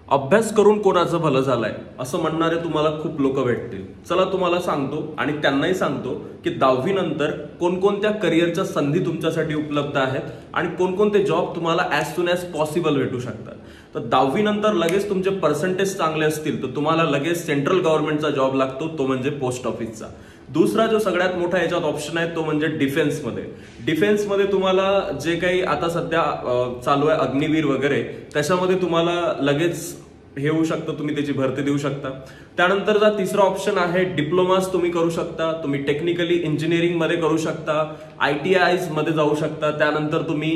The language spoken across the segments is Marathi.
अभ्यास करून कोणाचं भलं झालंय असं म्हणणारे तुम्हाला खूप लोक भेटतील। चला तुम्हाला सांगतो आणि त्यांनाही सांगतो की 10वी नंतर कोणकोणत्या करिअरच्या संधी तुमच्यासाठी उपलब्ध आहेत आणि कोणकोणते जॉब तुम्हाला ॲज सून ॲज पॉसिबल भेटू शकतात। तर 10वी नंतर लगेच तुमचे पर्सेंटेज चांगले असतील तर तुम्हाला लगेच सेंट्रल गव्हर्नमेंटचा जॉब लागतो, तो म्हणजे पोस्ट ऑफिसचा। दुसरा जो सगळ्यात मोठा याच्यात ऑप्शन आहे तो म्हणजे डिफेन्समध्ये। डिफेन्समध्ये तुम्हाला जे काही आता सध्या चालू आहे अग्निवीर वगैरे, त्याच्यामध्ये तुम्हाला लगेच हे होऊ शकतं, तुम्ही त्याची भरती देऊ शकता। त्यानंतरचा तिसरा ऑप्शन आहे डिप्लोमास तुम्ही करू शकता, तुम्ही टेक्निकली इंजिनिअरिंग मध्ये करू शकता, ITIs मध्ये जाऊ शकता। त्यानंतर तुम्ही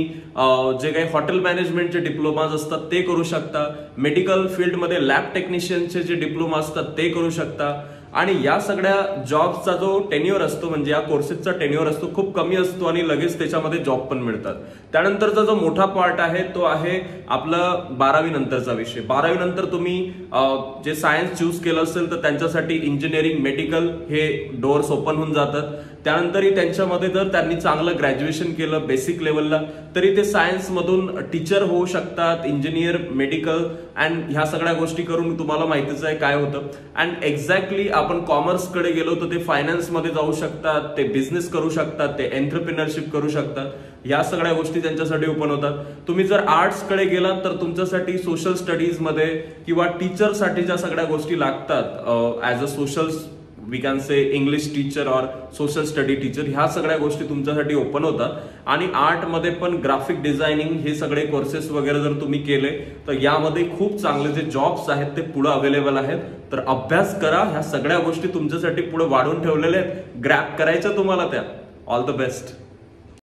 जे काही हॉटेल मॅनेजमेंटचे डिप्लोमाज असतात ते करू शकता, मेडिकल फील्डमध्ये लॅब टेक्निशियनचे जे डिप्लोमा असतात ते करू शकता। आणि या सगळ्या जॉब्सचा जो टेन्युअर असतो म्हणजे या कोर्सेसचा टेन्युअर असतो खूप कमी असतो आणि लगेच त्याच्यामध्ये जॉब पण मिळतात। त्यानंतरचा जो मोठा पार्ट आहे तो आहे आपला 12वी नंतरचा विषय। 12वी नंतर तुम्ही जे सायन्स चूज केलं असेल तर त्यांच्यासाठी इंजिनिअरिंग, मेडिकल हे डोअर्स ओपन होऊन जातात। त्यानंतरही त्यांच्यामध्ये जर त्यांनी चांगलं ग्रॅज्युएशन केलं बेसिक लेवलला तरी ते सायन्स मधून टीचर होऊ शकतात, इंजिनियर, मेडिकल अँड ह्या सगळ्या गोष्टी करून तुम्हाला माहितीच आहे काय होतं। अँड एक्झॅक्टली आपण कॉमर्स कडे गेलो तर ते फायनान्स मध्ये जाऊ शकतात, ते बिझनेस करू शकतात, ते एंटरप्रिनरशिप करू शकतात। या सगळ्या गोष्टी त्यांच्यासाठी ओपन होतात। तुम्ही जर आर्ट्स कडे गेलात तर तुमच्यासाठी सोशल स्टडीज मध्ये किंवा टीचर साठी ज्या सगळ्या गोष्टी लागतात as a social we can say English teacher और सोशल स्टडी टीचर, ह्या सगळ्या गोष्टी तुमच्यासाठी ओपन होतात। आणि आर्ट मध्ये पण ग्राफिक डिझायनिंग हे सगळे कोर्सेस वगैरे जर तुम्ही केले तर यामध्ये खूप चांगले जे जॉब्स आहेत ते पुढे अवेलेबल आहेत। तर अभ्यास करा, ह्या सगळ्या गोष्टी तुमच्यासाठी पुढे वाढून ठेवलेल्या आहेत, ग्रॅब करायच्या तुम्हाला त्या। All the best.